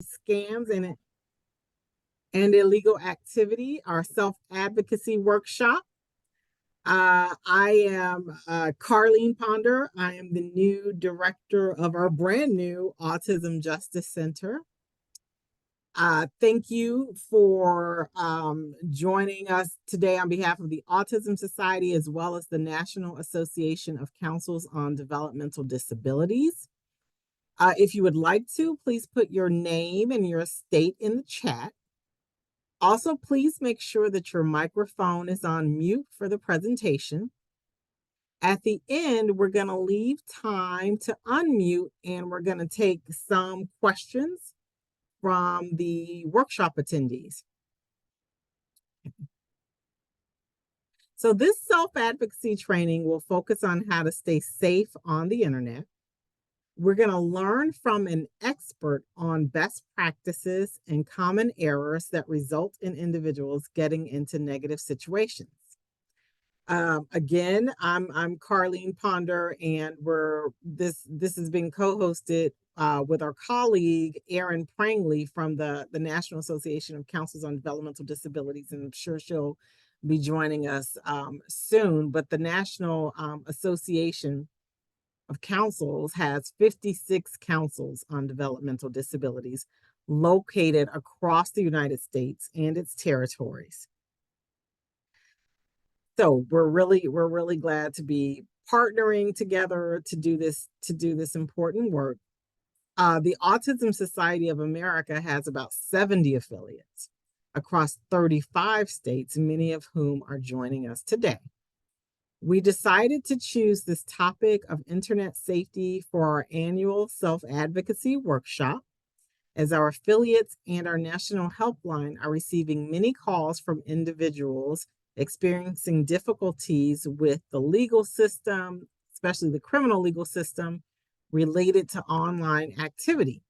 Scams and illegal activity, our self-advocacy workshop. I am Carlene Ponder. I am the new director of our brand new Autism Justice Center. Thank you for joining us today on behalf of the Autism Society, as well as the National Association of Councils on Developmental Disabilities. If you would like to, please put your name and your state in the chat. Also, please make sure that your microphone is on mute for the presentation. At the end, we're going to leave time to unmute, and we're going to take some questions from the workshop attendees. So this self-advocacy training will focus on how to stay safe on the internet. We're going to learn from an expert on best practices and common errors that result in individuals getting into negative situations. Again, I'm Carlene Ponder, and this is being co-hosted with our colleague Erin Prangley from the National Association of Councils on Developmental Disabilities, and I'm sure she'll be joining us soon. But the National Association of Councils has 56 councils on developmental disabilities located across the United States and its territories. So we're really glad to be partnering together to do this important work. The Autism Society of America has about 70 affiliates across 35 states, many of whom are joining us today. We decided to choose this topic of internet safety for our annual self-advocacy workshop, as our affiliates and our national helpline are receiving many calls from individuals experiencing difficulties with the legal system, especially the criminal legal system, related to online activity.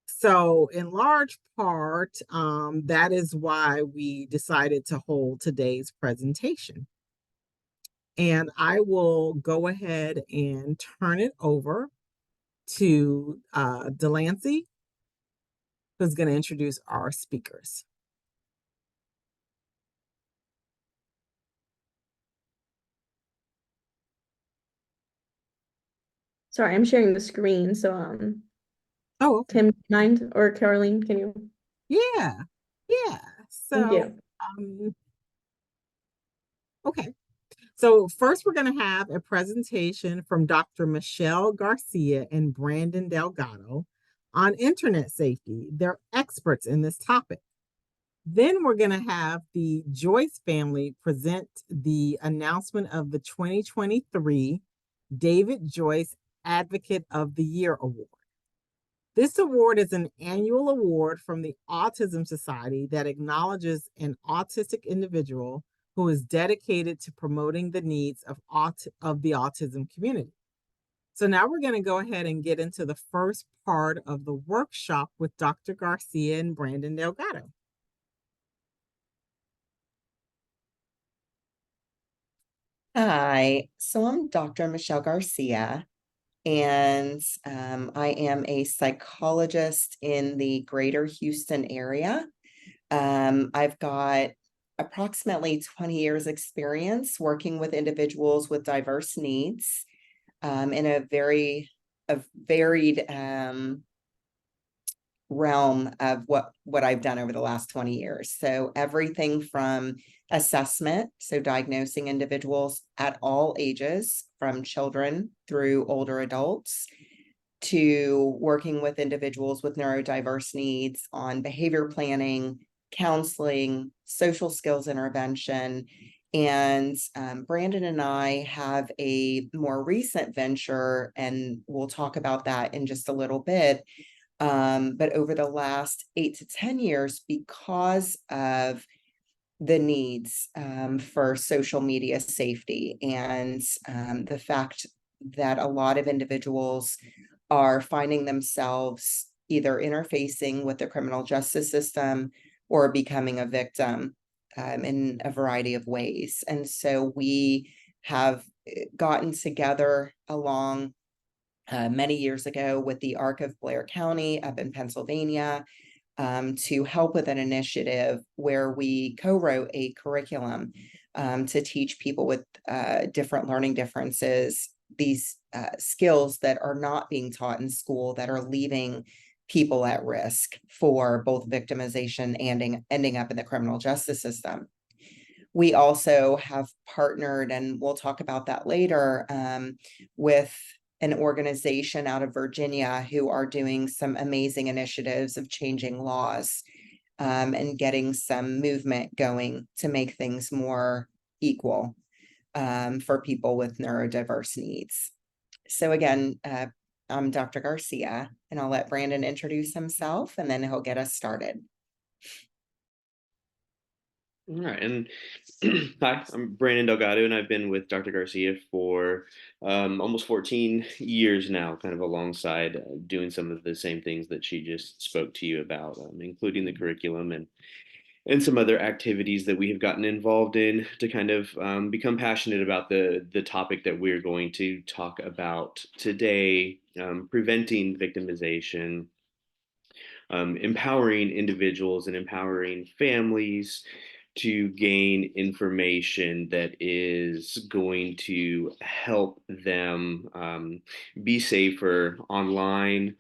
So in large part, that is why we decided to hold today's presentation. And I will go ahead and turn it over to Delancey, who's going to introduce our speakers. Sorry, I'm sharing the screen. So, Oh, okay. Tim, mind, or Caroline, can you? Yeah. Thank you. Okay. So first, we're going to have a presentation from Dr. Michelle Garcia and Brandon Delgado on internet safety. They're experts in this topic. Then we're going to have the Joyce family present the announcement of the 2023 David Joyce Advocate of the Year Award. This award is an annual award from the Autism Society that acknowledges an autistic individual who is dedicated to promoting the needs of the autism community. So now we're going to go ahead and get into the first part of the workshop with Dr. Garcia and Brandon Delgado. Hi, so I'm Dr. Michelle Garcia, and I am a psychologist in the greater Houston area. I've got approximately 20 years experience working with individuals with diverse needs in a varied realm of what I've done over the last 20 years. So everything from assessment, so diagnosing individuals at all ages, from children through older adults, to working with individuals with neurodiverse needs on behavior planning, counseling, social skills intervention. And Brandon and I have a more recent venture, and we'll talk about that in just a little bit. But over the last 8 to 10 years, because of the needs for social media safety and the fact that a lot of individuals are finding themselves either interfacing with the criminal justice system or becoming a victim in a variety of ways. And so we have gotten together along many years ago with the Arc of Blair County up in Pennsylvania, to help with an initiative where we co-wrote a curriculum to teach people with different learning differences these skills that are not being taught in school, that are leaving people at risk for both victimization and ending up in the criminal justice system. We also have partnered, and we'll talk about that later, with an organization out of Virginia who are doing some amazing initiatives of changing laws and getting some movement going to make things more equal for people with neurodiverse needs. So again, I'm Dr. Garcia, and I'll let Brandon introduce himself, and then he'll get us started. All right, and hi, I'm Brandon Delgado, and I've been with Dr. Garcia for almost 14 years now, kind of alongside doing some of the same things that she just spoke to you about, including the curriculum and some other activities that we have gotten involved in to kind of become passionate about the topic that we're going to talk about today, preventing victimization, empowering individuals and empowering families to gain information that is going to help them be safer online,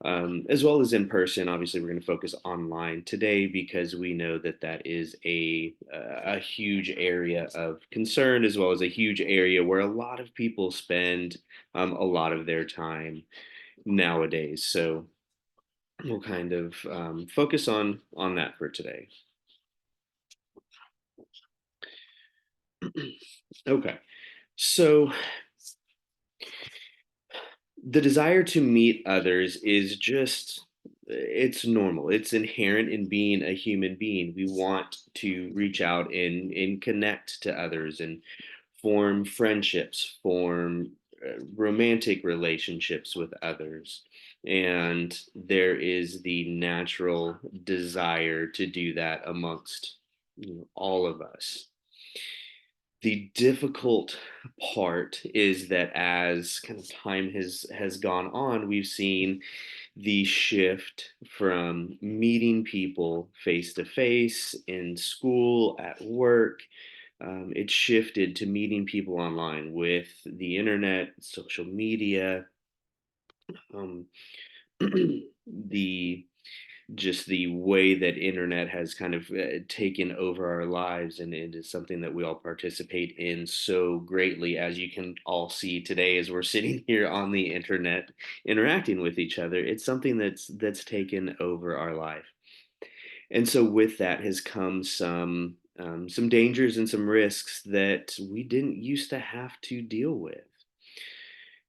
as well as in person. Obviously, we're going to focus online today because we know that that is a huge area of concern, as well as a huge area where a lot of people spend a lot of their time nowadays. So we'll kind of focus on that for today. Okay, so the desire to meet others is just, it's normal. It's inherent in being a human being. We want to reach out and connect to others and form friendships, form romantic relationships with others. And there is the natural desire to do that amongst, all of us. The difficult part is that as kind of time has gone on, we've seen the shift from meeting people face to face in school, at work. It shifted to meeting people online with the internet, social media, um, the just the way that internet has kind of taken over our lives, and it is something that we all participate in so greatly, as you can all see today as we're sitting here on the internet interacting with each other. It's something that's taken over our life, and so with that has come some dangers and some risks that we didn't used to have to deal with,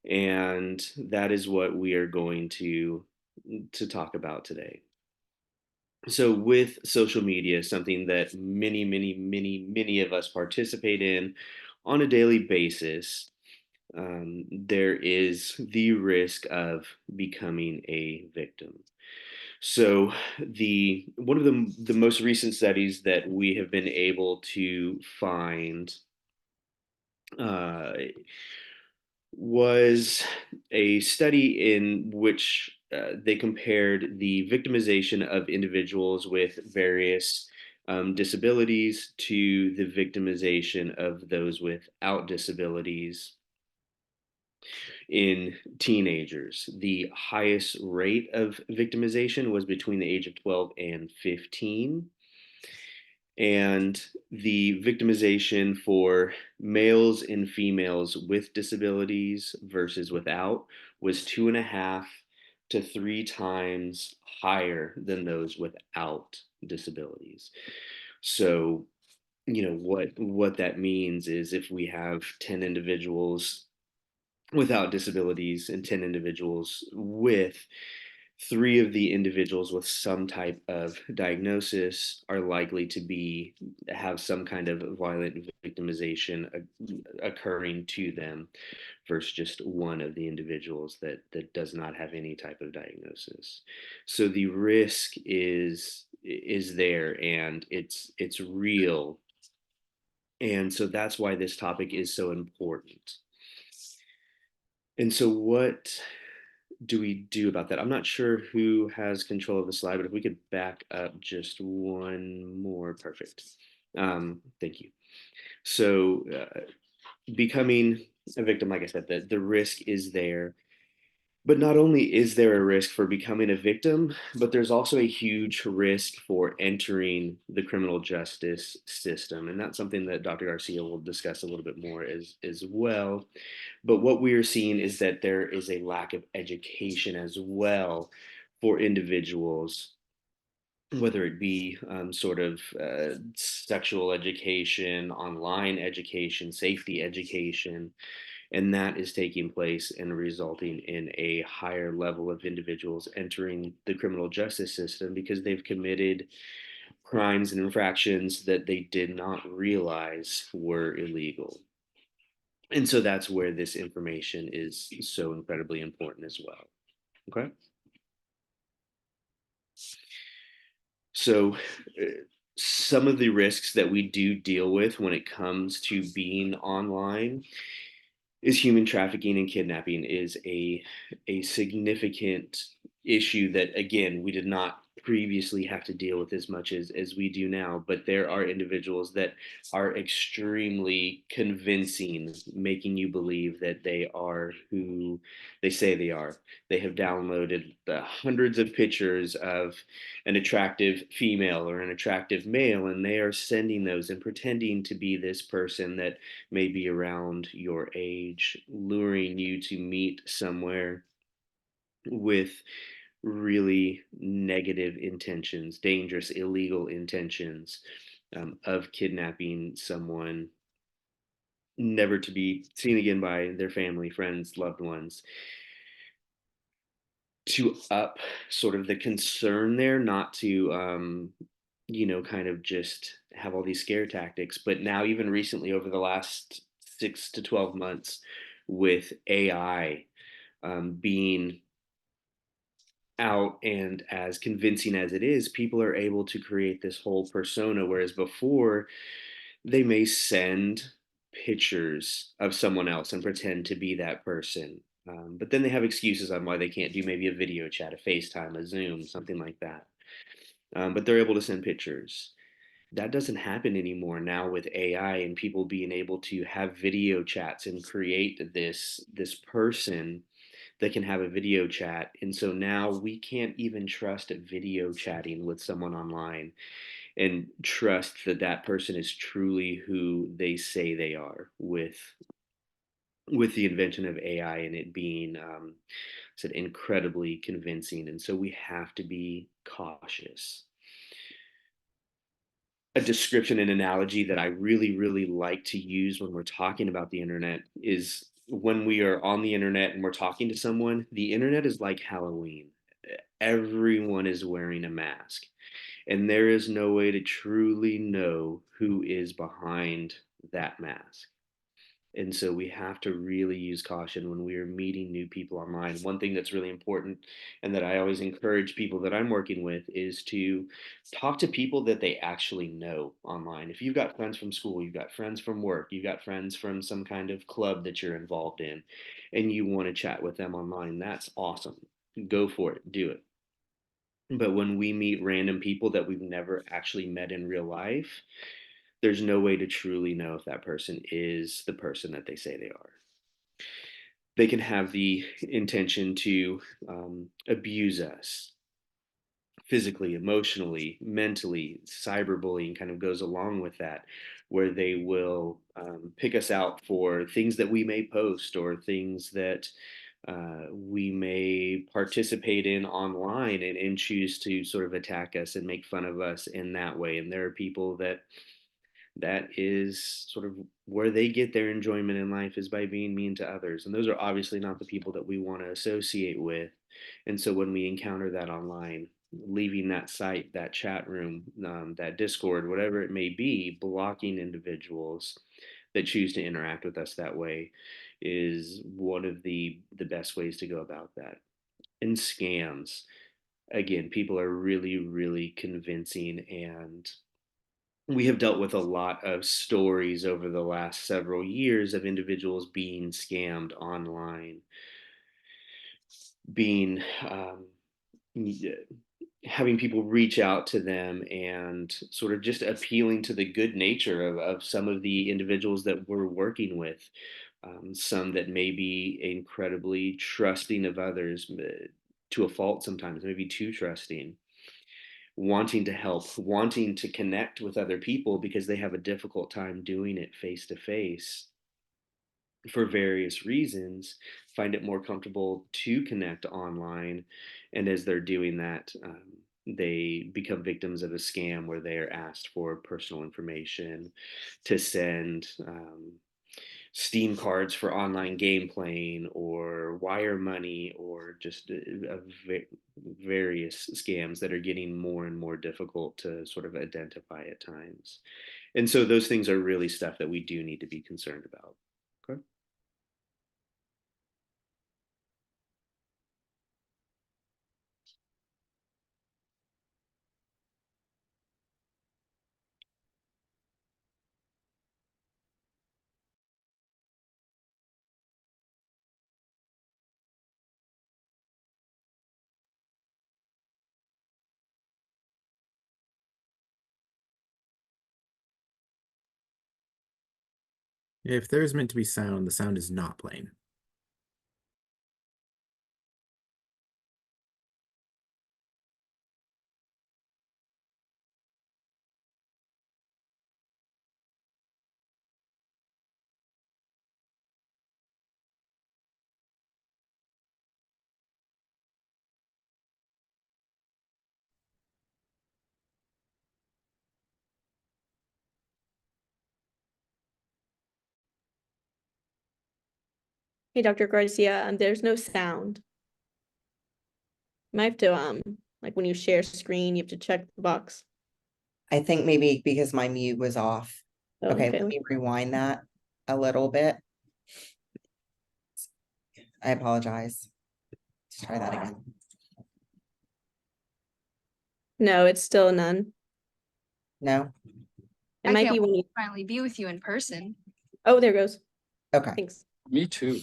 and that is what we are going to talk about today. So with social media, something that many of us participate in on a daily basis, there is the risk of becoming a victim. So the one of the most recent studies that we have been able to find uh, was a study in which they compared the victimization of individuals with various disabilities to the victimization of those without disabilities in teenagers. The highest rate of victimization was between the age of 12 and 15. And the victimization for males and females with disabilities versus without was 2.5 to 3 times higher than those without disabilities. So, what that means is if we have 10 individuals without disabilities and 10 individuals with, 3 of the individuals with some type of diagnosis are likely to have some kind of violent victimization occurring to them versus just one of the individuals that does not have any type of diagnosis. So the risk is there, and it's real. And so that's why this topic is so important. And so do we do about that? I'm not sure who has control of the slide, but if we could back up just one more, perfect. Thank you. So, becoming a victim, like I said, the risk is there. But not only is there a risk for becoming a victim, but there's also a huge risk for entering the criminal justice system. And that's something that Dr. Garcia will discuss a little bit more as well. But what we are seeing is that there is a lack of education as well for individuals, whether it be sort of sexual education, online education, safety education, and that is taking place and resulting in a higher level of individuals entering the criminal justice system because they've committed crimes and infractions that they did not realize were illegal. And so that's where this information is so incredibly important as well. Okay. So, some of the risks that we do deal with when it comes to being online is human trafficking and kidnapping is a significant issue that again we did not previously have to deal with as much as we do now, but there are individuals that are extremely convincing, making you believe that they are who they say they are. They have downloaded the hundreds of pictures of an attractive female or an attractive male, and they are sending those and pretending to be this person that may be around your age, luring you to meet somewhere with really negative intentions, dangerous, illegal intentions, of kidnapping someone, never to be seen again by their family, friends, loved ones. To up sort of the concern there, not to, kind of just have all these scare tactics, but now, even recently, over the last 6 to 12 months, with AI being out and as convincing as it is, people are able to create this whole persona. Whereas before, they may send pictures of someone else and pretend to be that person. But then they have excuses on why they can't do maybe a video chat, a FaceTime, a Zoom, something like that. But they're able to send pictures. That doesn't happen anymore now with AI and people being able to have video chats and create this person that can have a video chat. And so now we can't even trust video chatting with someone online and trust that that person is truly who they say they are with the invention of AI and it being said incredibly convincing. And so we have to be cautious. A description and analogy that I really, really like to use when we're talking about the internet is when we are on the internet and we're talking to someone, the internet is like Halloween. Everyone is wearing a mask, and there is no way to truly know who is behind that mask. And so we have to really use caution when we are meeting new people online. One thing that's really important and that I always encourage people that I'm working with is to talk to people that they actually know online. If you've got friends from school, you've got friends from work, you've got friends from some kind of club that you're involved in, and you want to chat with them online, that's awesome. Go for it, do it. But when we meet random people that we've never actually met in real life, there's no way to truly know if that person is the person that they say they are. They can have the intention to abuse us physically, emotionally, mentally. Cyberbullying kind of goes along with that, where they will pick us out for things that we may post or things that we may participate in online and choose to sort of attack us and make fun of us in that way. And there are people that is sort of where they get their enjoyment in life is by being mean to others. And those are obviously not the people that we want to associate with. And so when we encounter that online, leaving that site, that chat room, that Discord, whatever it may be, blocking individuals that choose to interact with us that way is one of the best ways to go about that. And scams, again, people are really, really convincing, and we have dealt with a lot of stories over the last several years of individuals being scammed online. being having people reach out to them and sort of just appealing to the good nature of some of the individuals that we're working with. Some that may be incredibly trusting of others to a fault sometimes, maybe too trusting, wanting to help, wanting to connect with other people because they have a difficult time doing it face to face for various reasons, find it more comfortable to connect online. And as they're doing that, they become victims of a scam where they are asked for personal information to send Steam cards for online game playing or wire money or just various scams that are getting more and more difficult to sort of identify at times. And so those things are really stuff that we do need to be concerned about. Okay. If there's meant to be sound, the sound is not playing. Hey, Dr. Garcia, there's no sound. You might have to, like when you share screen, you have to check the box. I think maybe because my mute was off. Oh, Okay, okay. let me rewind that a little bit. I apologize. Let's try that again. No, it's still none. No? It I might can't be when you, finally be with you in person. oh, there goes. Okay. Thanks. Me too.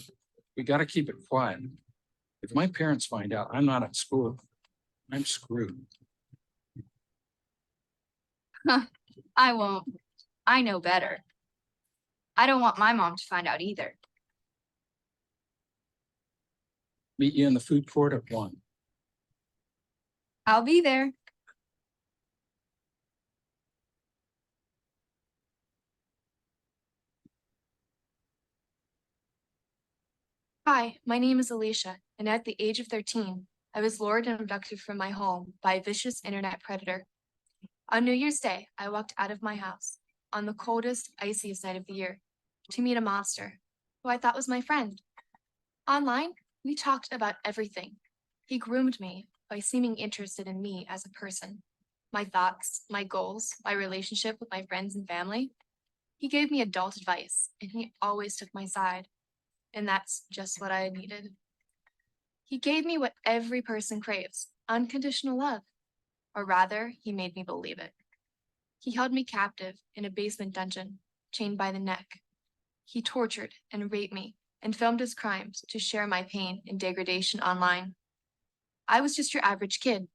We got to keep it quiet. If my parents find out I'm not at school, I'm screwed. I won't. I know better. I don't want my mom to find out either. Meet you in the food court at 1. I'll be there. Hi, my name is Alicia, and at the age of 13, I was lured and abducted from my home by a vicious internet predator. On New Year's Day, I walked out of my house on the coldest, iciest night of the year to meet a monster who I thought was my friend. Online, we talked about everything. He groomed me by seeming interested in me as a person, my thoughts, my goals, my relationship with my friends and family. He gave me adult advice, and he always took my side. And that's just what I needed. He gave me what every person craves, unconditional love. Or rather, he made me believe it. He held me captive in a basement dungeon, chained by the neck. He tortured and raped me and filmed his crimes to share my pain and degradation online. I was just your average kid.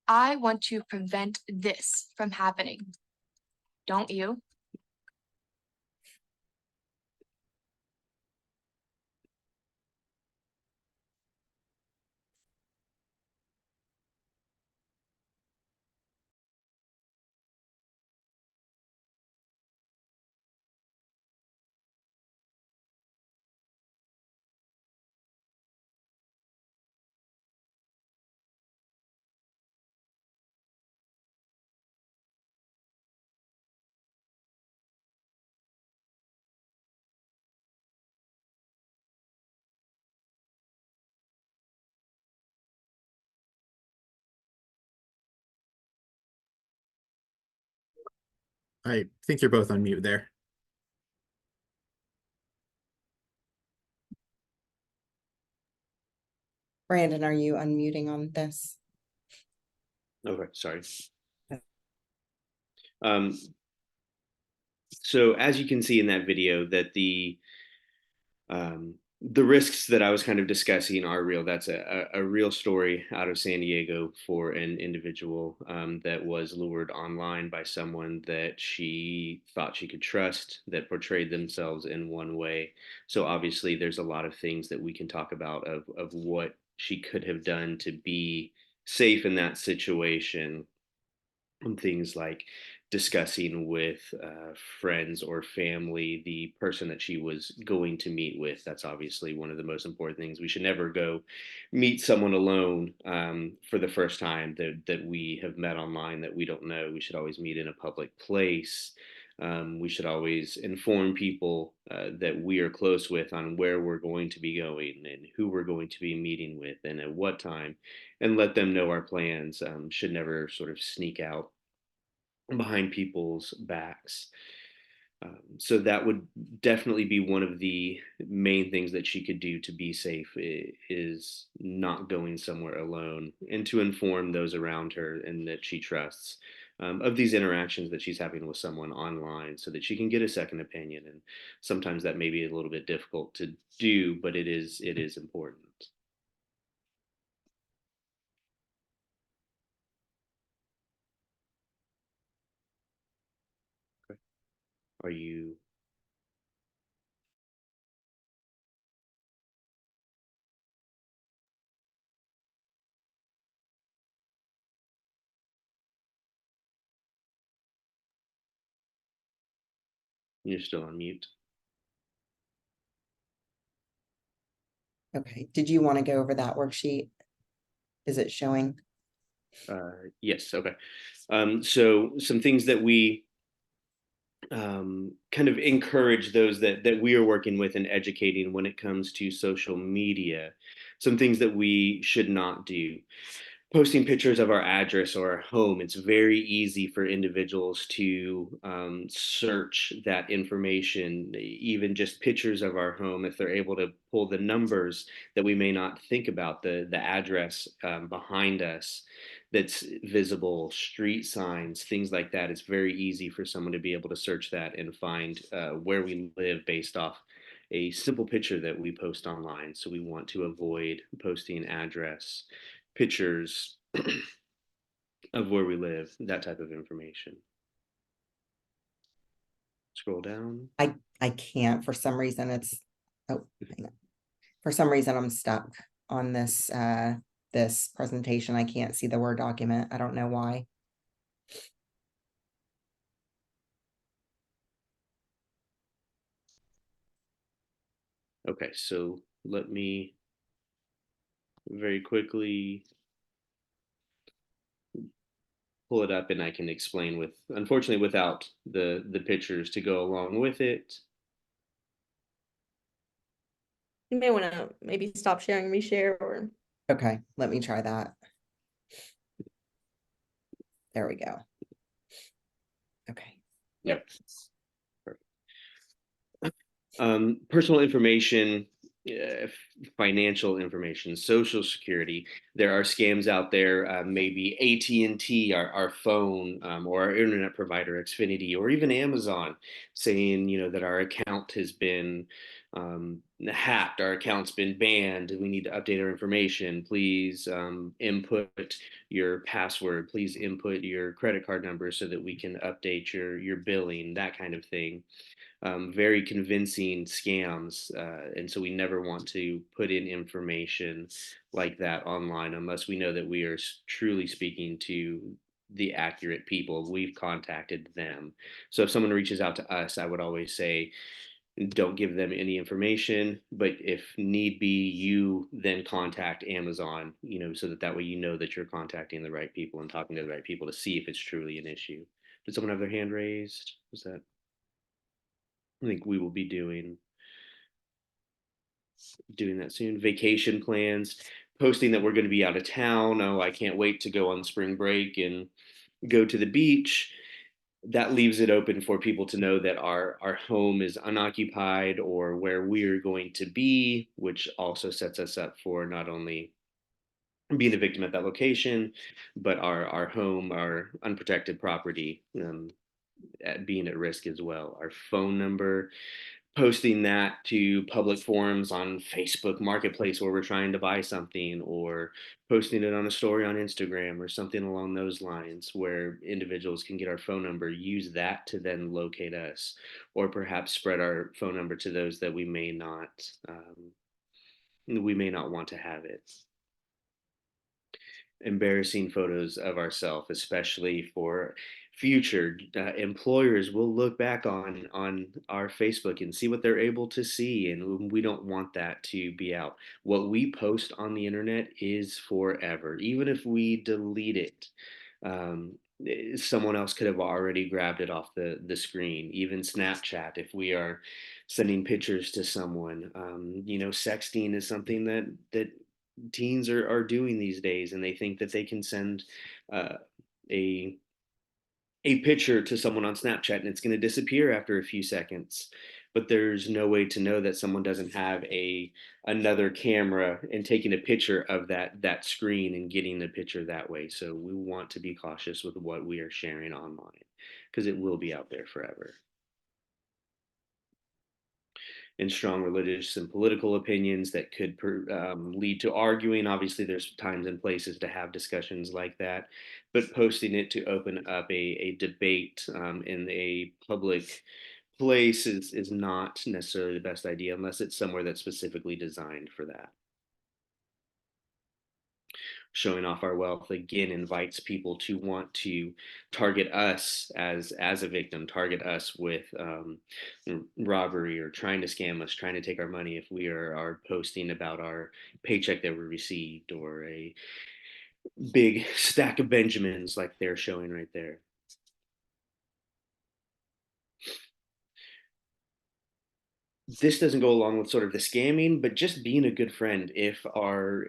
I want to prevent this from happening. Don't you? I think you're both on mute there. Brandon, are you unmuting on this? Okay, sorry. Um, so as you can see in that video that the the risks that I was kind of discussing are real. That's a real story out of San Diego for an individual that was lured online by someone that she thought she could trust, that portrayed themselves in one way. So obviously, there's a lot of things that we can talk about of what she could have done to be safe in that situation, and things like discussing with friends or family the person that she was going to meet with. That's obviously one of the most important things. We should never go meet someone alone for the first time that we have met online that we don't know. We should always meet in a public place. We should always inform people that we are close with on where we're going to be going and who we're going to be meeting with and at what time, and let them know our plans. Should never sort of sneak out behind people's backs. So that would definitely be one of the main things that she could do to be safe, is not going somewhere alone, and to inform those around her and that she trusts of these interactions that she's having with someone online, so that she can get a second opinion. And sometimes that may be a little bit difficult to do, but it is important. Okay. Are you you're still on mute? Okay, did you want to go over that worksheet? Is it showing? Yes. Okay. So some things that we kind of encourage those that we are working with and educating when it comes to social media. Some things that we should not do: posting pictures of our address or our home. It's very easy for individuals to search that information, even just pictures of our home, if they're able to pull the numbers that we may not think about, the address behind us that's visible, street signs, things like that. It's very easy for someone to be able to search that and find where we live based off a simple picture that we post online. So we want to avoid posting address, pictures of where we live, that type of information. Scroll down. I can't, for some reason oh, hang on. For some reason I'm stuck on this presentation. I can't see the Word document. I don't know why. Okay, so let me very quickly pull it up and I can explain with, unfortunately, without the pictures to go along with it. You may want to maybe stop sharing, reshare, or Okay, let me try that. There we go. Okay. Yep. Personal information, financial information, social security. There are scams out there. Maybe AT&T, our phone, or our internet provider, Xfinity, or even Amazon, saying that our account has been hacked, our account's been banned, and we need to update our information. Please input your password. Please input your credit card number so that we can update your billing. That kind of thing. Very convincing scams. And so we never want to put in information like that online unless we know that we are truly speaking to the accurate people. We've contacted them. So if someone reaches out to us, I would always say, don't give them any information, but if need be, you then contact Amazon, so that way that you're contacting the right people and talking to the right people to see if it's truly an issue. Did someone have their hand raised? Was that? I think we will be doing that soon. Vacation plans, posting that we're going to be out of town. Oh, I can't wait to go on spring break and go to the beach. That leaves it open for people to know that our home is unoccupied or where we're going to be, which also sets us up for not only being a victim at that location, but our home, our unprotected property, being at risk as well. Our phone number, posting that to public forums on Facebook Marketplace where we're trying to buy something, or posting it on a story on Instagram or something along those lines where individuals can get our phone number, use that to then locate us, or perhaps spread our phone number to those that we may not want to have it. Embarrassing photos of ourselves, especially for future employers, will look back on our Facebook and see what they're able to see, and we don't want that to be out. What we post on the internet is forever, even if we delete it. Someone else could have already grabbed it off the screen. Even Snapchat, if we are sending pictures to someone, sexting is something that teens are doing these days, and they think that they can send uh, a a picture to someone on Snapchat and it's going to disappear after a few seconds. But there's no way to know that someone doesn't have another camera and taking a picture of that screen and getting the picture that way. So we want to be cautious with what we are sharing online, because it will be out there forever. And strong religious and political opinions that could lead to arguing. Obviously, there's times and places to have discussions like that, but posting it to open up a debate in a public place is not necessarily the best idea unless it's somewhere that's specifically designed for that. Showing off our wealth again invites people to want to target us as a victim, target us with robbery, or trying to scam us, trying to take our money if we are posting about our paycheck that we received, or a big stack of Benjamins like they're showing right there. This doesn't go along with sort of the scamming, but just being a good friend. If our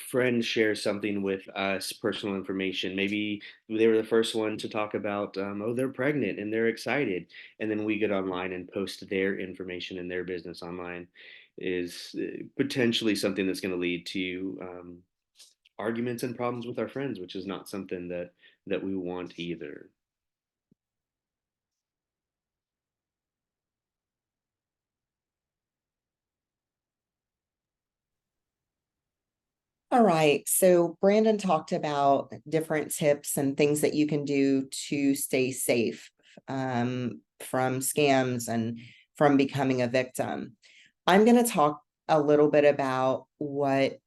friend shares something with us, personal information, maybe they were the first one to talk about, oh, they're pregnant and they're excited, and then we get online and post their information and their business online, is potentially something that's going to lead to arguments and problems with our friends, which is not something that we want either. All right, so Brandon talked about different tips and things that you can do to stay safe from scams and from becoming a victim. I'm going to talk a little bit about what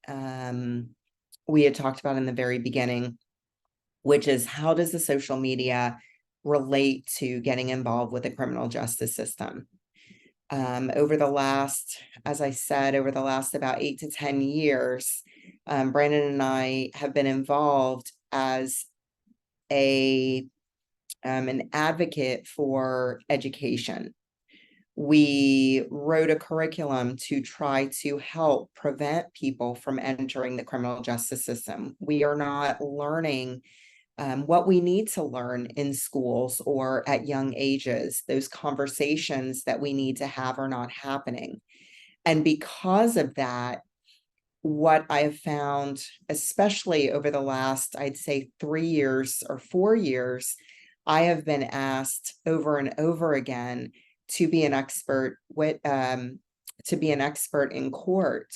we had talked about in the very beginning, which is how does the social media relate to getting involved with the criminal justice system? Over the last, as I said, over the last about 8 to 10 years, Brandon and I have been involved as an advocate for education. We wrote a curriculum to try to help prevent people from entering the criminal justice system. We are not learning what we need to learn in schools or at young ages. Those conversations that we need to have are not happening. And because of that, what I have found, especially over the last, I'd say 3 years or 4 years, I have been asked over and over again to be an expert in court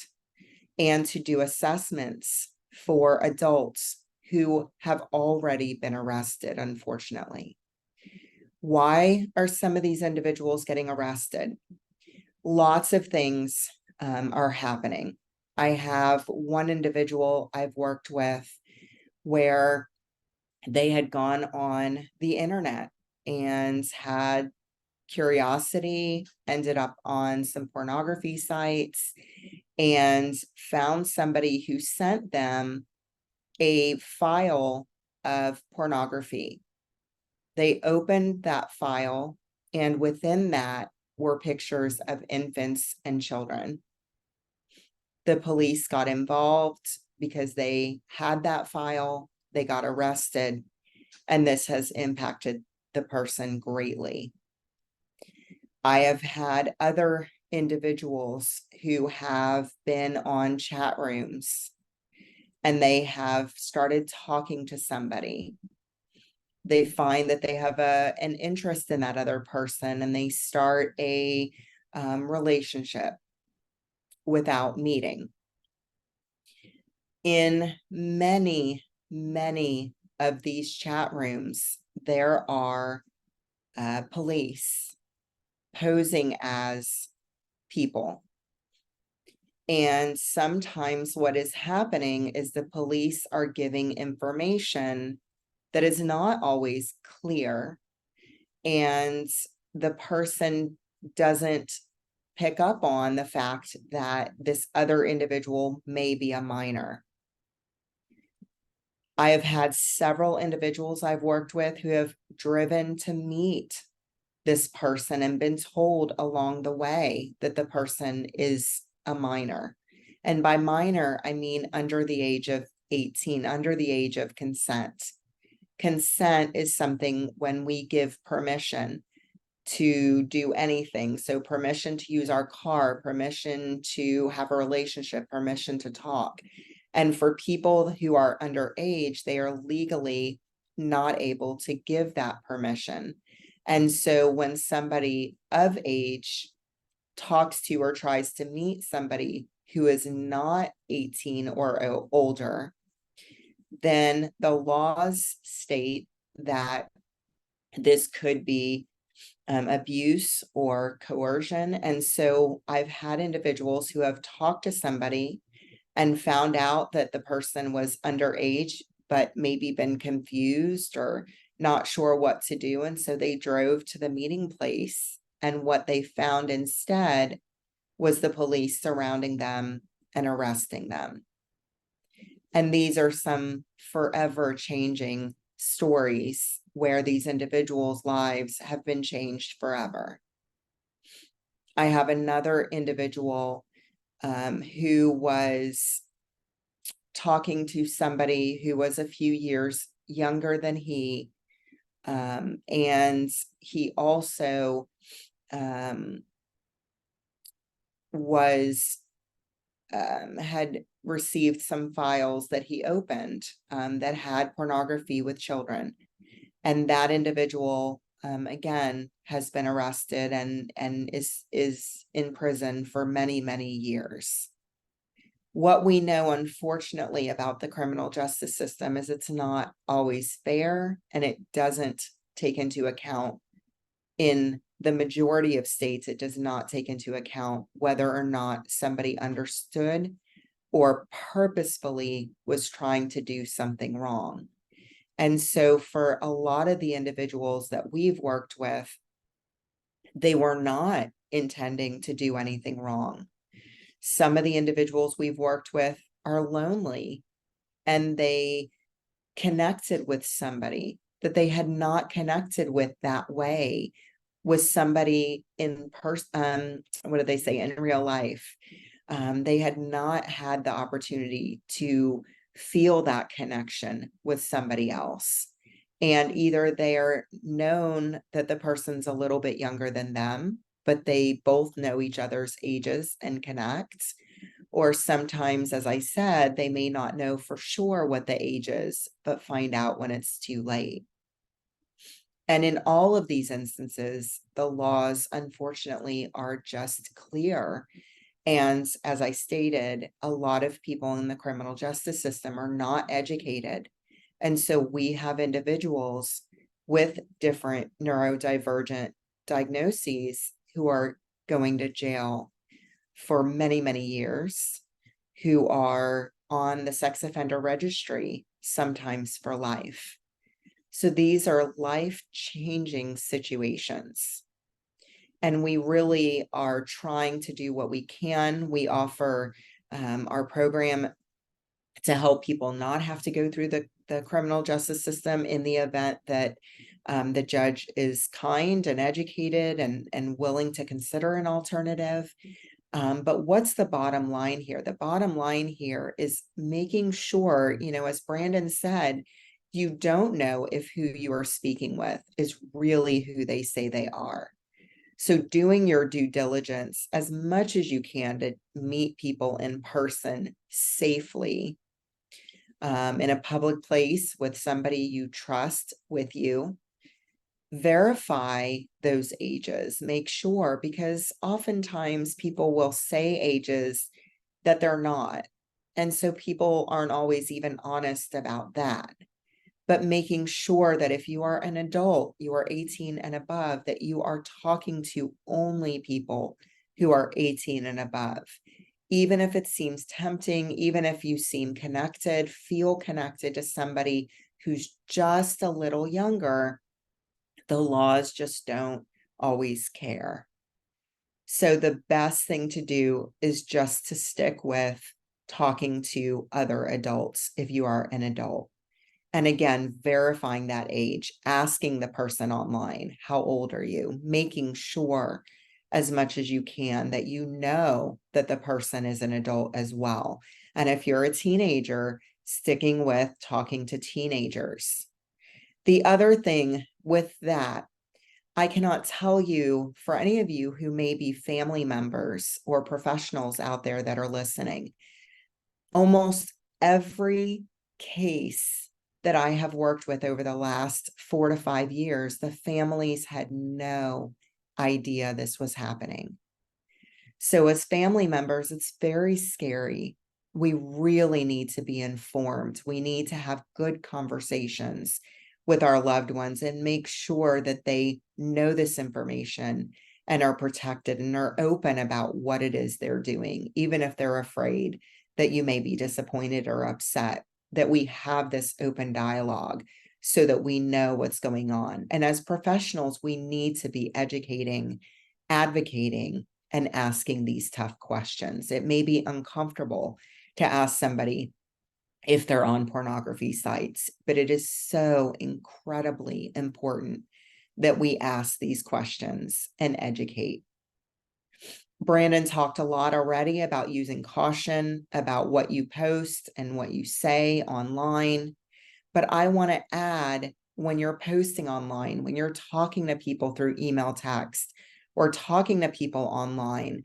and to do assessments for adults who have already been arrested, unfortunately. Why are some of these individuals getting arrested? Lots of things are happening. I have one individual I've worked with where they had gone on the internet and had curiosity, ended up on some pornography sites, and found somebody who sent them a file of pornography. They opened that file, and within that were pictures of infants and children. The police got involved because they had that file. They got arrested, and this has impacted the person greatly. I have had other individuals who have been on chat rooms and they have started talking to somebody. They find that they have an interest in that other person, and they start a relationship without meeting. In many, many of these chat rooms, there are police posing as people. And sometimes what is happening is the police are giving information that is not always clear, and the person doesn't pick up on the fact that this other individual may be a minor. I have had several individuals I've worked with who have driven to meet this person and been told along the way that the person is a minor. And by minor, I mean under the age of 18, under the age of consent. Consent is something when we give permission to do anything. So permission to use our car, permission to have a relationship, permission to talk. And for people who are underage, they are legally not able to give that permission. And so when somebody of age talks to or tries to meet somebody who is not 18 or older, then the laws state that this could be abuse or coercion. And so I've had individuals who have talked to somebody and found out that the person was underage, but maybe been confused or not sure what to do. And so they drove to the meeting place, and what they found instead was the police surrounding them and arresting them. And these are some forever changing stories where these individuals' lives have been changed forever. I have another individual who was talking to somebody who was a few years younger than he, and he also had received some files that he opened that had pornography with children. And that individual, again, has been arrested and is in prison for many, many years. What we know, unfortunately, about the criminal justice system is it's not always fair, and it doesn't take into account, in the majority of states, it does not take into account whether or not somebody understood or purposefully was trying to do something wrong. And so for a lot of the individuals that we've worked with, they were not intending to do anything wrong. Some of the individuals we've worked with are lonely, and they connected with somebody that they had not connected with that way, with somebody in person, what do they say, in real life. They had not had the opportunity to feel that connection with somebody else. And either they're known that the person's a little bit younger than them, but they both know each other's ages and connect. Or sometimes, as I said, they may not know for sure what the age is, but find out when it's too late. And in all of these instances, the laws, unfortunately, are just clear. And as I stated, a lot of people in the criminal justice system are not educated. And so we have individuals with different neurodivergent diagnoses who are going to jail for many, many years, who are on the sex offender registry, sometimes for life. So these are life-changing situations. And we really are trying to do what we can. We offer our program to help people not have to go through the criminal justice system in the event that the judge is kind and educated and willing to consider an alternative. But what's the bottom line here? The bottom line here is making sure, as Brandon said, you don't know if who you are speaking with is really who they say they are. So doing your due diligence as much as you can to meet people in person safely, in a public place with somebody you trust with you, verify those ages, make sure, because oftentimes people will say ages that they're not. And so people aren't always even honest about that. But making sure that if you are an adult, you are 18 and above, that you are talking to only people who are 18 and above. Even if it seems tempting, even if you seem connected, feel connected to somebody who's just a little younger, the laws just don't always care. So the best thing to do is just to stick with talking to other adults if you are an adult. And again, verifying that age, asking the person online, how old are you? Making sure as much as you can that you know that the person is an adult as well. And if you're a teenager, sticking with talking to teenagers. The other thing with that, I cannot tell you, for any of you who may be family members or professionals out there that are listening, almost every case that I have worked with over the last 4 to 5 years, the families had no idea this was happening. So as family members, it's very scary. We really need to be informed. We need to have good conversations with our loved ones and make sure that they know this information and are protected and are open about what it is they're doing, even if they're afraid that you may be disappointed or upset, that we have this open dialogue so that we know what's going on. And as professionals, we need to be educating, advocating, and asking these tough questions. It may be uncomfortable to ask somebody if they're on pornography sites, but it is so incredibly important that we ask these questions and educate. Brandon talked a lot already about using caution, about what you post and what you say online. But I want to add, when you're posting online, when you're talking to people through email, text, or talking to people online,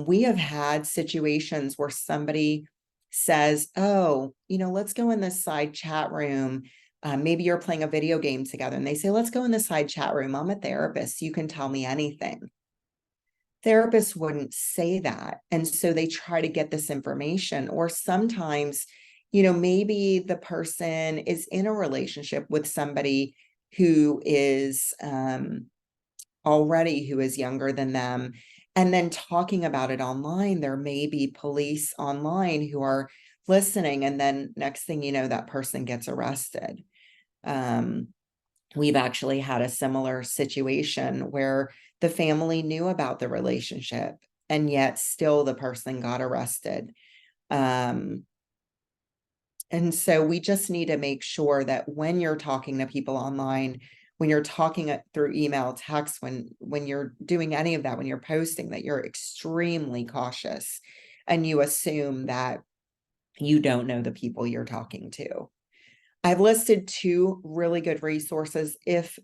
we have had situations where somebody says, oh, let's go in this side chat room. Maybe you're playing a video game together and they say, let's go in the side chat room. I'm a therapist. You can tell me anything. Therapists wouldn't say that. And so they try to get this information. Or sometimes, maybe the person is in a relationship with somebody who is already who is younger than them. And then talking about it online, there may be police online who are listening. And then next thing you know, that person gets arrested. We've actually had a similar situation where the family knew about the relationship and yet still the person got arrested. And so we just need to make sure that when you're talking to people online, when you're talking through email, text, when you're doing any of that, when you're posting, that you're extremely cautious and you assume that you don't know the people you're talking to. I've listed 2 really good resources if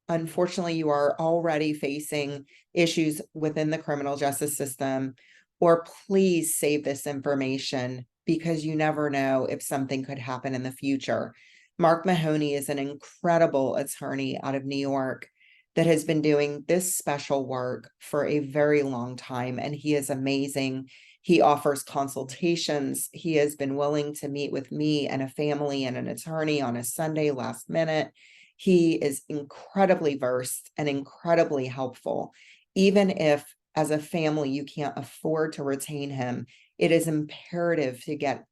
unfortunately you are already facing issues within the criminal justice system, or please save this information because you never know if something could happen in the future. Mark Mahoney is an incredible attorney out of New York that has been doing this special work for a very long time, and he is amazing. He offers consultations. He has been willing to meet with me and a family and an attorney on a Sunday last minute. He is incredibly versed and incredibly helpful. Even if as a family you can't afford to retain him, it is imperative to get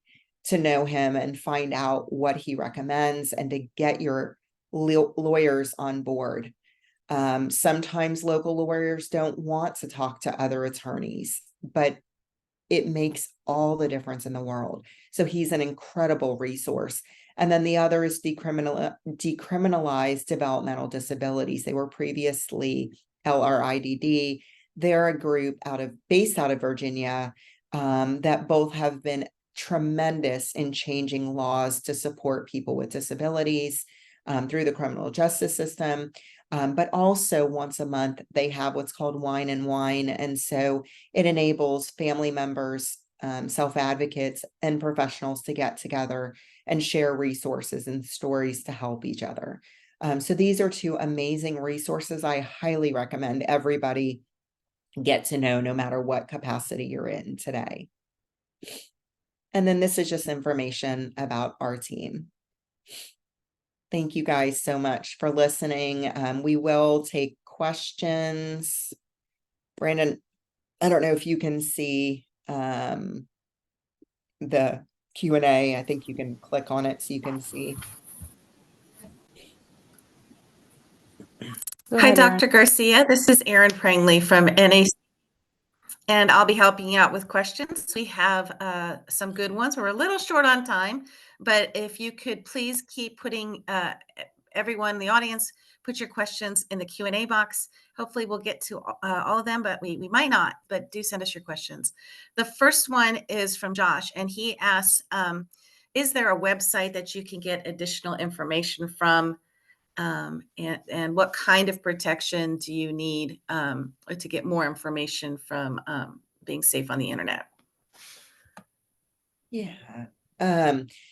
to know him and find out what he recommends and to get your lawyers on board. Sometimes local lawyers don't want to talk to other attorneys, but it makes all the difference in the world. So he's an incredible resource. And then the other is decriminalized developmental disabilities. They were previously LRIDD. They're a group based out of Virginia that both have been tremendous in changing laws to support people with disabilities through the criminal justice system. But also once a month, they have what's called Wine and Wine. And so it enables family members, self-advocates, and professionals to get together and share resources and stories to help each other. So these are two amazing resources I highly recommend everybody get to know, no matter what capacity you're in today. And then this is just information about our team. Thank you guys so much for listening. We will take questions. Brandon, I don't know if you can see the Q&A. I think you can click on it so you can see. Go Hi, ahead, Erin. Dr. Garcia. This is Erin Prangley from NAC, and I'll be helping you out with questions. We have some good ones. We're a little short on time, but if you could please keep putting everyone in the audience, put your questions in the Q&A box. Hopefully we'll get to all of them, but we might not, but do send us your questions. The first one is from Josh, and he asks, is there a website that you can get additional information from? And what kind of protection do you need to get more information from being safe on the internet? Yeah.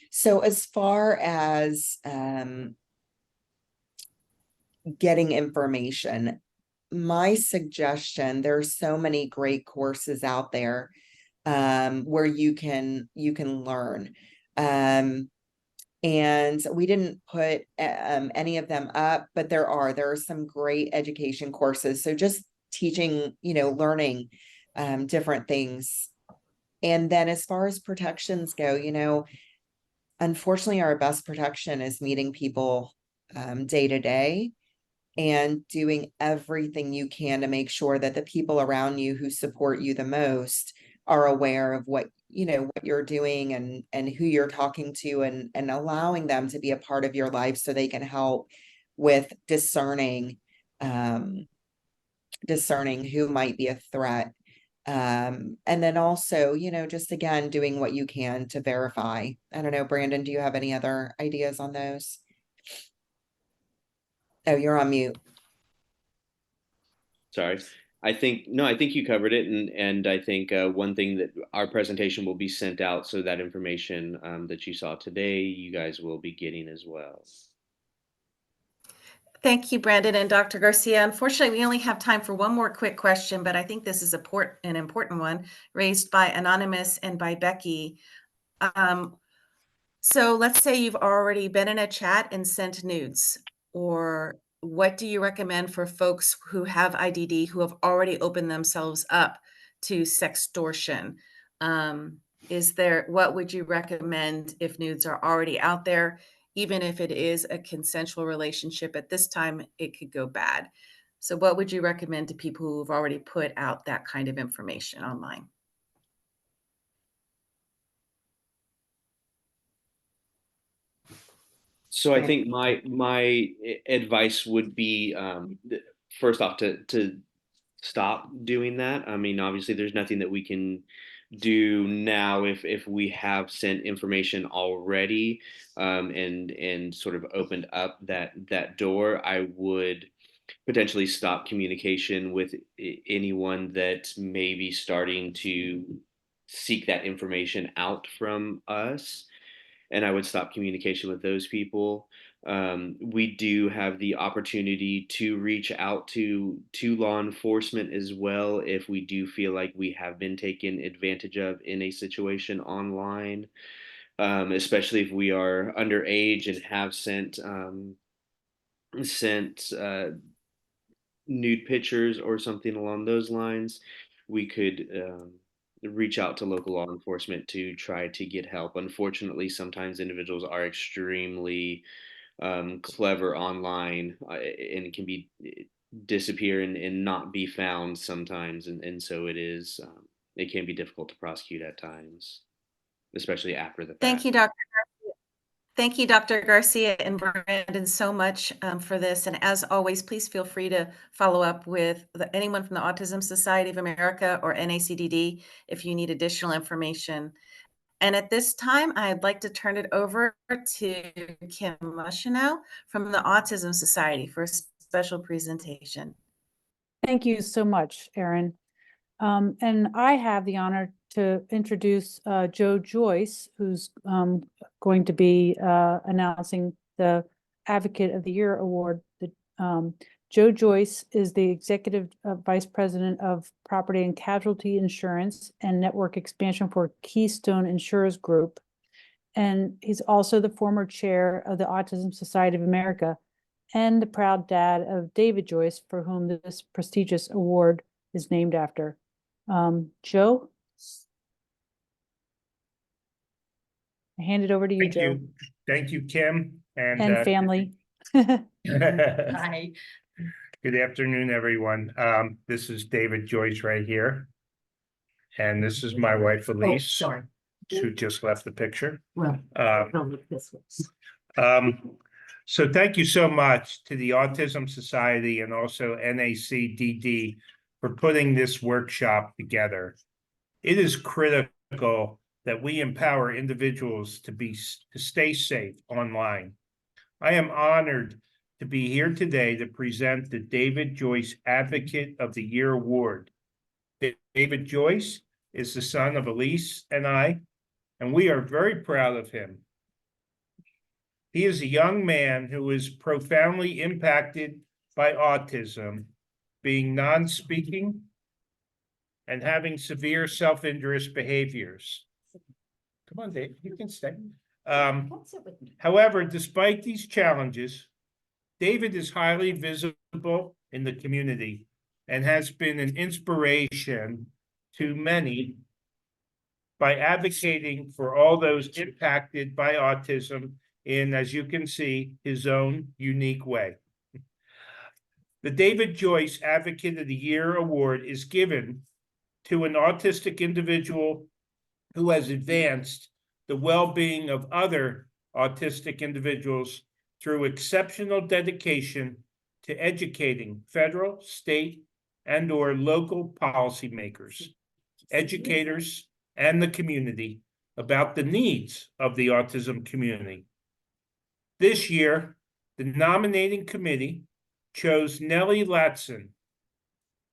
So as far as getting information, my suggestion, there's so many great courses out there where you can learn. And we didn't put any of them up, but there are some great education courses. So just teaching, learning different things. And then as far as protections go, unfortunately, our best protection is meeting people day to day and doing everything you can to make sure that the people around you who support you the most are aware of what you're doing and who you're talking to, and allowing them to be a part of your life so they can help with discerning who might be a threat. And then also, just again, doing what you can to verify. I don't know, Brandon, do you have any other ideas on those? Oh, you're on mute. Sorry. I think you covered it, and I think one thing that our presentation will be sent out, so that information that you saw today, you guys will be getting as well. Thank you, Brandon and Dr. Garcia. Unfortunately, we only have time for one more quick question, but I think this is an important one raised by Anonymous and by Becky. So let's say you've already been in a chat and sent nudes, or what do you recommend for folks who have IDD who have already opened themselves up to sextortion? What would you recommend if nudes are already out there? Even if it is a consensual relationship, at this time, it could go bad. So what would you recommend to people who've already put out that kind of information online? So I think my advice would be first off to stop doing that. I mean, obviously, there's nothing that we can do now if we have sent information already and sort of opened up that door. I would potentially stop communication with anyone that may be starting to seek that information out from us, and I would stop communication with those people. We do have the opportunity to reach out to law enforcement as well if we do feel like we have been taken advantage of in a situation online, especially if we are underage and have sent nude pictures or something along those lines. We could reach out to local law enforcement to try to get help. Unfortunately, sometimes individuals are extremely clever online and can be disappear and not be found sometimes, and so it can be difficult to prosecute at times, especially after the Thank fact. you, Dr. Thank you, Dr. Garcia and Brandon, so much for this. And as always, please feel free to follow up with anyone from the Autism Society of America or NACDD if you need additional information. And at this time, I'd like to turn it over to Kim Mushino from the Autism Society for a special presentation. Thank you so much, Erin. And I have the honor to introduce Joe Joyce, who's going to be announcing the Advocate of the Year award. Joe Joyce is the Executive Vice President of Property and Casualty Insurance and Network Expansion for Keystone Insurers Group. And he's also the former chair of the Autism Society of America and the proud dad of David Joyce, for whom this prestigious award is named after. Joe? I hand it over to you, Thank Joe. you. Thank you, Kim. And family. Hi. Good afternoon, everyone. This is David Joyce right here. And this is my wife, Elise. Sorry. Who just left the picture. Well, don't look this way. So thank you so much to the Autism Society and also NACDD for putting this workshop together. It is critical that we empower individuals to stay safe online. I am honored to be here today to present the David Joyce Advocate of the Year Award. David Joyce is the son of Elise and I, and we are very proud of him. He is a young man who is profoundly impacted by autism, being non-speaking and having severe self-injurious behaviors. Come on, Dave, you can stay. However, despite these challenges, David is highly visible in the community and has been an inspiration to many by advocating for all those impacted by autism in, as you can see, his own unique way. The David Joyce Advocate of the Year Award is given to an autistic individual who has advanced the well-being of other autistic individuals through exceptional dedication to educating federal, state, and/or local policymakers, educators, and the community about the needs of the autism community. This year, the nominating committee chose Nellie Latson.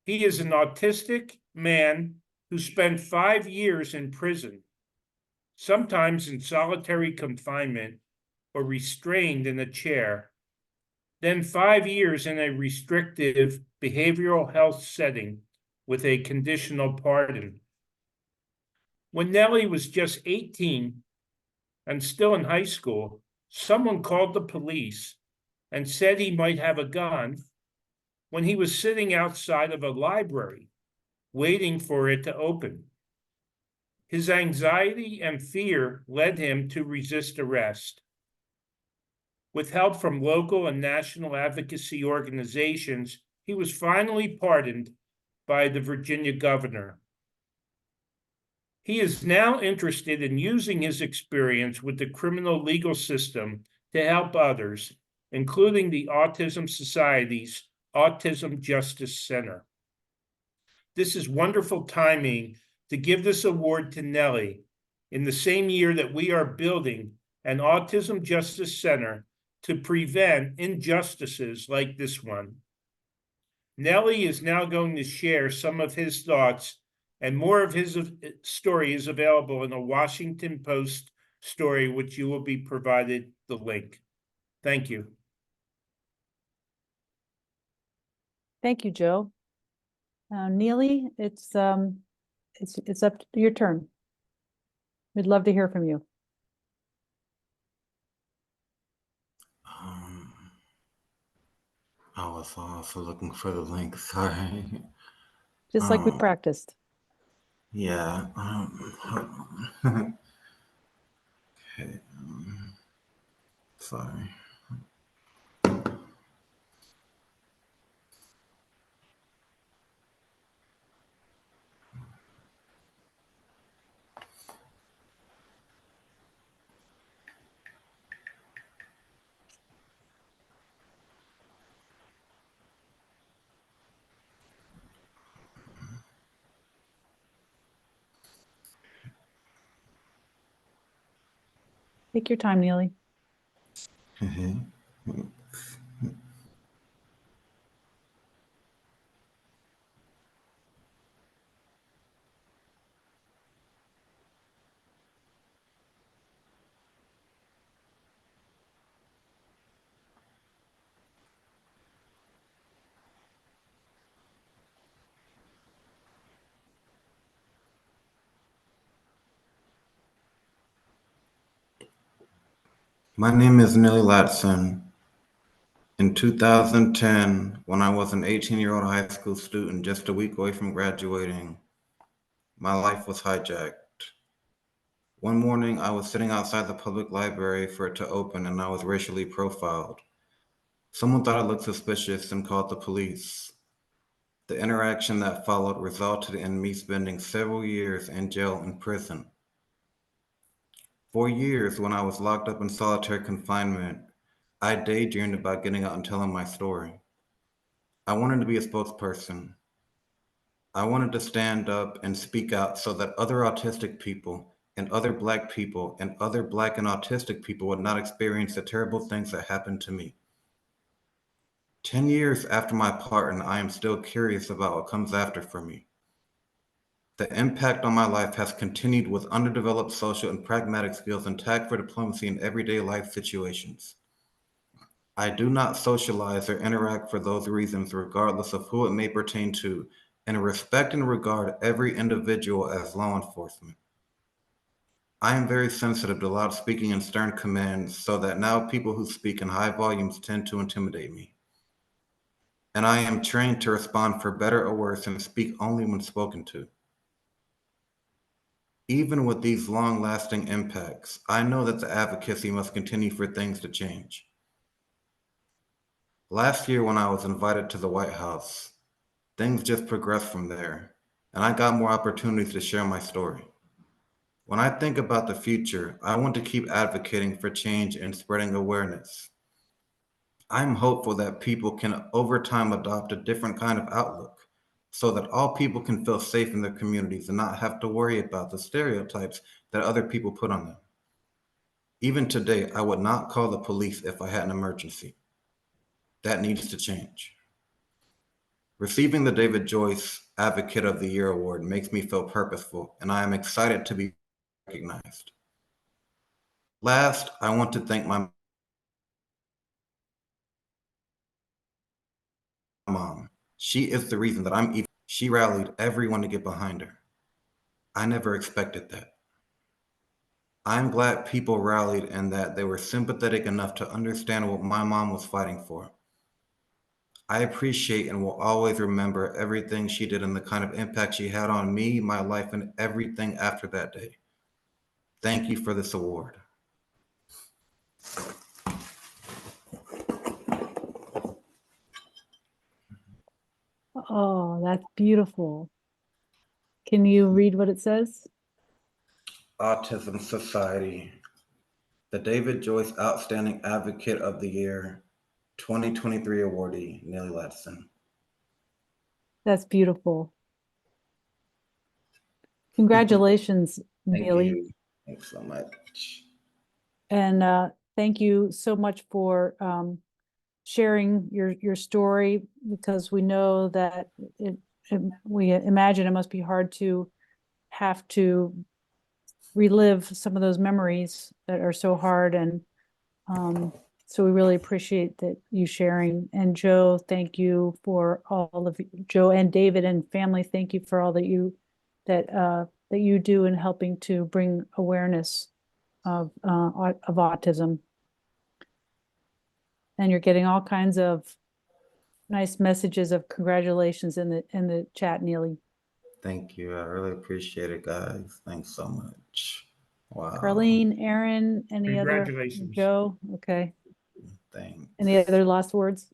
He is an autistic man who spent 5 years in prison, sometimes in solitary confinement or restrained in a chair, then 5 years in a restrictive behavioral health setting with a conditional pardon. When Nellie was just 18 and still in high school, someone called the police and said he might have a gun when he was sitting outside of a library waiting for it to open. His anxiety and fear led him to resist arrest. With help from local and national advocacy organizations, he was finally pardoned by the Virginia governor. He is now interested in using his experience with the criminal legal system to help others, including the Autism Society's Autism Justice Center. This is wonderful timing to give this award to Nellie in the same year that we are building an Autism Justice Center to prevent injustices like this one. Nellie is now going to share some of his thoughts, and more of his story is available in a Washington Post story, which you will be provided the link. Thank you. Thank you, Joe. Neely, it's up to your turn. We'd love to hear from you. I was also looking for the link, sorry. Just like we practiced. Yeah. Hold on. Okay. Sorry. Take your time, Neely. My name is Neely Latson. In 2010, when I was an 18-year-old high school student just a week away from graduating, my life was hijacked. One morning, I was sitting outside the public library for it to open and I was racially profiled. Someone thought I looked suspicious and called the police. The interaction that followed resulted in me spending several years in jail and prison. For years, when I was locked up in solitary confinement, I daydreamed about getting out and telling my story. I wanted to be a spokesperson. I wanted to stand up and speak out so that other autistic people and other Black people and other Black and autistic people would not experience the terrible things that happened to me. 10 years after my pardon, I am still curious about what comes after for me. The impact on my life has continued with underdeveloped social and pragmatic skills and tact for diplomacy in everyday life situations. I do not socialize or interact for those reasons, regardless of who it may pertain to, and respect and regard every individual as law enforcement. I am very sensitive to loud speaking and stern commands, so that now people who speak in high volumes tend to intimidate me. And I am trained to respond for better or worse and speak only when spoken to. Even with these long-lasting impacts, I know that the advocacy must continue for things to change. Last year, when I was invited to the White House, things just progressed from there, and I got more opportunities to share my story. When I think about the future, I want to keep advocating for change and spreading awareness. I'm hopeful that people can over time adopt a different kind of outlook so that all people can feel safe in their communities and not have to worry about the stereotypes that other people put on them. Even today, I would not call the police if I had an emergency. That needs to change. Receiving the David Joyce Advocate of the Year award makes me feel purposeful, and I am excited to be recognized. Last, I want to thank my mom. She is the reason that I'm even. She rallied everyone to get behind her. I never expected that. I'm glad people rallied and that they were sympathetic enough to understand what my mom was fighting for. I appreciate and will always remember everything she did and the kind of impact she had on me, my life, and everything after that day. Thank you for this award. Oh, that's beautiful. Can you read what it says? Autism Society, the David Joyce Outstanding Advocate of the Year 2023 awardee, Neely Latson. That's beautiful. Congratulations, Thank Neely. you. Thanks so much. And thank you so much for sharing your story, because we know that we imagine it must be hard to have to relive some of those memories that are so hard. And so we really appreciate that you sharing. And Joe, thank you for all of Joe and David and family. Thank you for all that you do in helping to bring awareness of autism. And you're getting all kinds of nice messages of congratulations in the chat, Neely. Thank you. I really appreciate it, guys. Thanks so much. Wow. Carlene, Aaron, any other? Congratulations. Joe, okay. Thanks. Any other last words?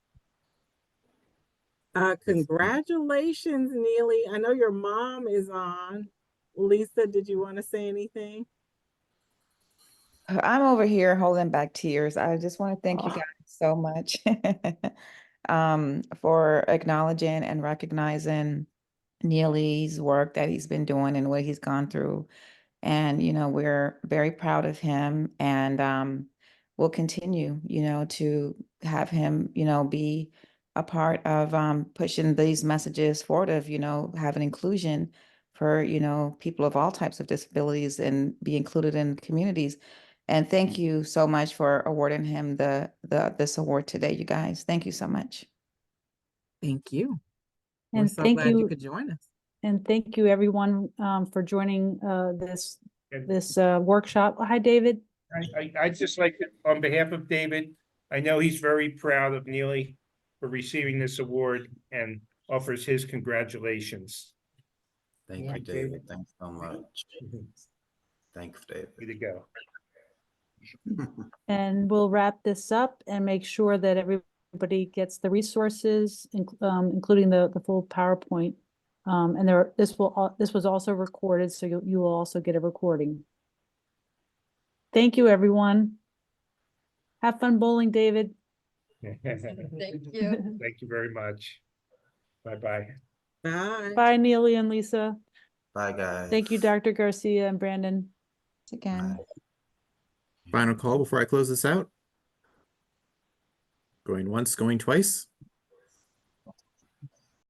Congratulations, Neely. I know your mom is on. Lisa, did you want to say anything? I'm over here holding back tears. I just want to thank you Oh. guys so much for acknowledging and recognizing Neely's work that he's been doing and what he's gone through. And, we're very proud of him, and we'll continue, to have him, be a part of pushing these messages forward of, having inclusion for, people of all types of disabilities and be included in communities. And thank you so much for awarding him this award today, you guys. Thank you so much. Thank you. We're And so thank glad you you. could join us. And thank you everyone for joining this workshop. Hi, David. I'd just like to, on behalf of David, I know he's very proud of Neely for receiving this award and offers his congratulations. Thank you, David. Thanks so much. Thanks, David. Way to go. And we'll wrap this up and make sure that everybody gets the resources, including the full PowerPoint. And this was also recorded, so you will also get a recording. Thank you, everyone. Have fun bowling, David. Thank you very much. Bye-bye. Bye. Bye, Neely and Lisa. Bye, guys. Thank you, Dr. Garcia and Brandon. Again. Bye. Final call before I close this out. Going once, going twice.